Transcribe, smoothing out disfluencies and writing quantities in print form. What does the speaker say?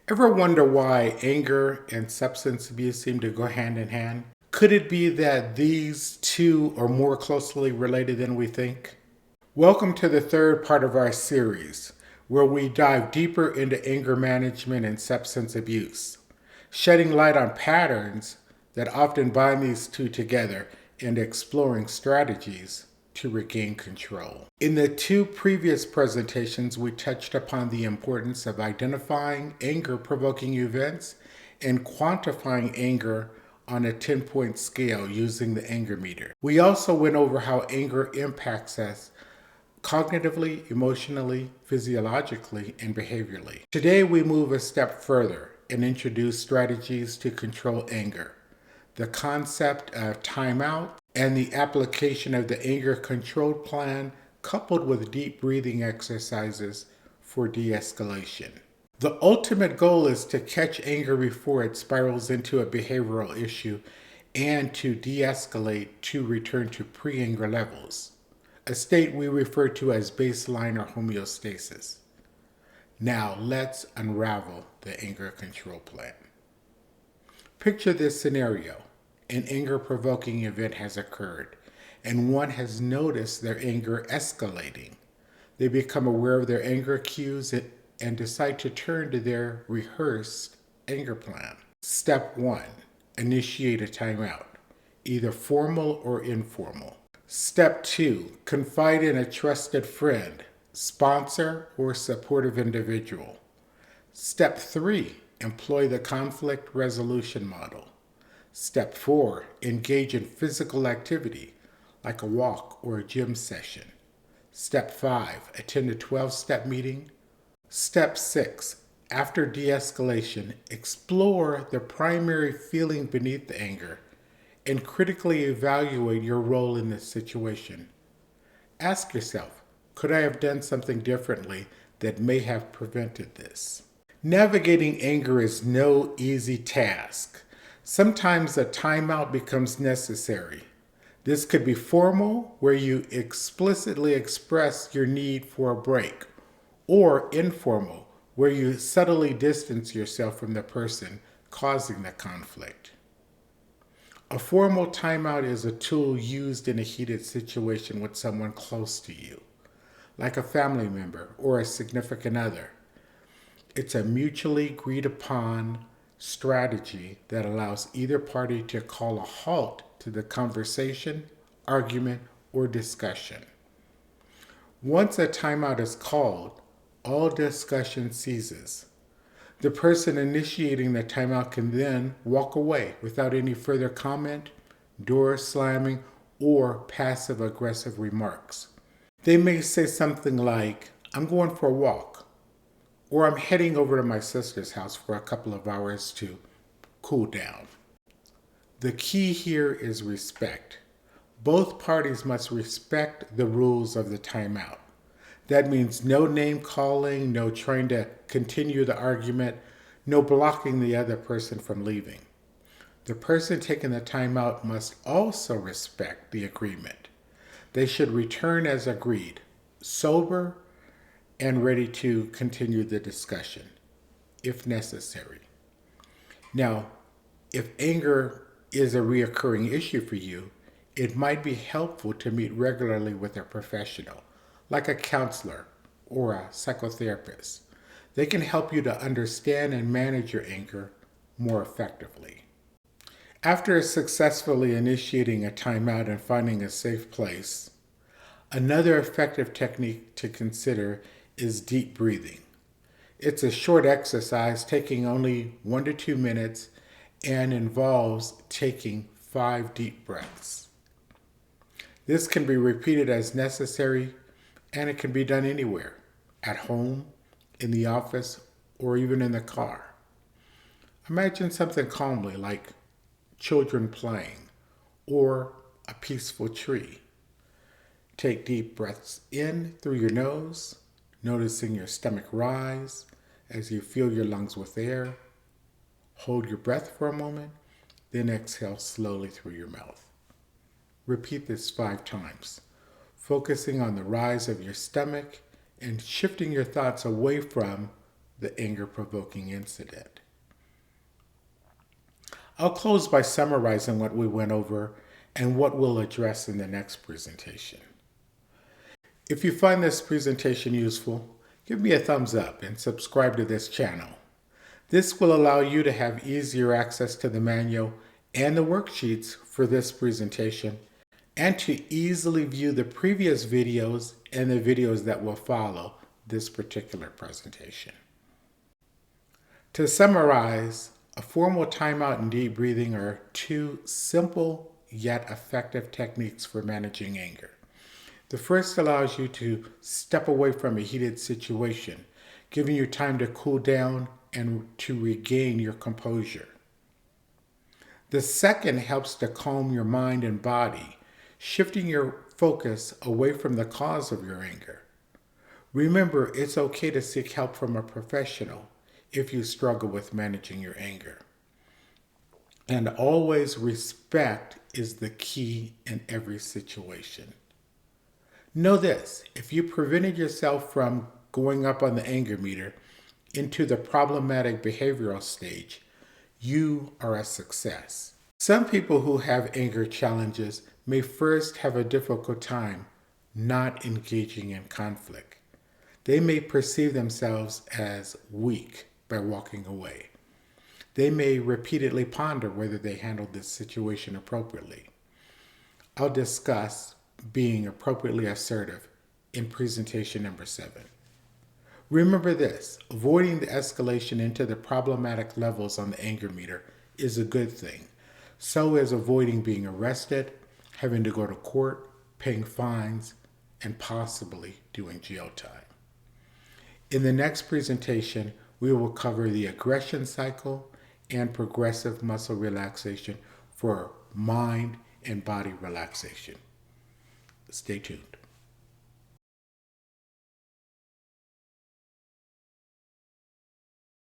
Ever wonder why anger and substance abuse seem to go hand in hand? Could it be that these two are more closely related than we think? Welcome to the third part of our series, where we dive deeper into anger management and substance abuse, shedding light on patterns that often bind these two together and exploring strategies to regain control. In the two previous presentations, we touched upon the importance of identifying anger-provoking events and quantifying anger on a 10-point scale using the anger meter. We also went over how anger impacts us cognitively, emotionally, physiologically, and behaviorally. Today, we move a step further and introduce strategies to control anger, the concept of timeout, and the application of the anger control plan coupled with deep breathing exercises for de-escalation. The ultimate goal is to catch anger before it spirals into a behavioral issue and to de-escalate to return to pre-anger levels, a state we refer to as baseline or homeostasis. Now let's unravel the anger control plan. Picture this scenario. An anger-provoking event has occurred, and one has noticed their anger escalating. They become aware of their anger cues and decide to turn to their rehearsed anger plan. Step 1. Initiate a timeout, either formal or informal. Step 2. Confide in a trusted friend, sponsor, or supportive individual. Step 3. Employ the conflict resolution model. Step 4. Engage in physical activity, like a walk or a gym session. Step 5. Attend a 12-step meeting. Step 6. After de-escalation, explore the primary feeling beneath the anger and critically evaluate your role in this situation. Ask yourself, could I have done something differently that may have prevented this? Navigating anger is no easy task. Sometimes a timeout becomes necessary. This could be formal, where you explicitly express your need for a break, or informal, where you subtly distance yourself from the person causing the conflict. A formal timeout is a tool used in a heated situation with someone close to you, like a family member or a significant other. It's a mutually agreed upon strategy that allows either party to call a halt to the conversation, argument, or discussion. Once a timeout is called, all discussion ceases. The person initiating the timeout can then walk away without any further comment, door slamming, or passive-aggressive remarks. They may say something like, "I'm going for a walk," or "I'm heading over to my sister's house for a couple of hours to cool down." The key here is respect. Both parties must respect the rules of the timeout. That means no name calling, no trying to continue the argument, no blocking the other person from leaving. The person taking the timeout must also respect the agreement. They should return as agreed, sober, and ready to continue the discussion, if necessary. Now, if anger is a reoccurring issue for you, it might be helpful to meet regularly with a professional, like a counselor or a psychotherapist. They can help you to understand and manage your anger more effectively. After successfully initiating a timeout and finding a safe place, another effective technique to consider is deep breathing. It's a short exercise taking only 1 to 2 minutes and involves taking 5 deep breaths. This can be repeated as necessary, and it can be done anywhere, at home, in the office, or even in the car. Imagine something calmly like children playing or a peaceful tree. Take deep breaths in through your nose, noticing your stomach rise as you fill your lungs with air. Hold your breath for a moment, then exhale slowly through your mouth. Repeat this 5 times, focusing on the rise of your stomach and shifting your thoughts away from the anger-provoking incident. I'll close by summarizing what we went over and what we'll address in the next presentation. If you find this presentation useful, give me a thumbs up and subscribe to this channel. This will allow you to have easier access to the manual and the worksheets for this presentation, and to easily view the previous videos and the videos that will follow this particular presentation. To summarize, a formal timeout and deep breathing are two simple yet effective techniques for managing anger. The first allows you to step away from a heated situation, giving you time to cool down and to regain your composure. The second helps to calm your mind and body, shifting your focus away from the cause of your anger. Remember, it's okay to seek help from a professional if you struggle with managing your anger. And always, respect is the key in every situation. Know this: if you prevented yourself from going up on the anger meter into the problematic behavioral stage, you are a success. Some people who have anger challenges may first have a difficult time not engaging in conflict. They may perceive themselves as weak by walking away. They may repeatedly ponder whether they handled this situation appropriately. I'll discuss being appropriately assertive in presentation number 7. Remember this: avoiding the escalation into the problematic levels on the anger meter is a good thing. So is avoiding being arrested, having to go to court, paying fines, and possibly doing jail time. In the next presentation, we will cover the aggression cycle and progressive muscle relaxation for mind and body relaxation. Stay tuned.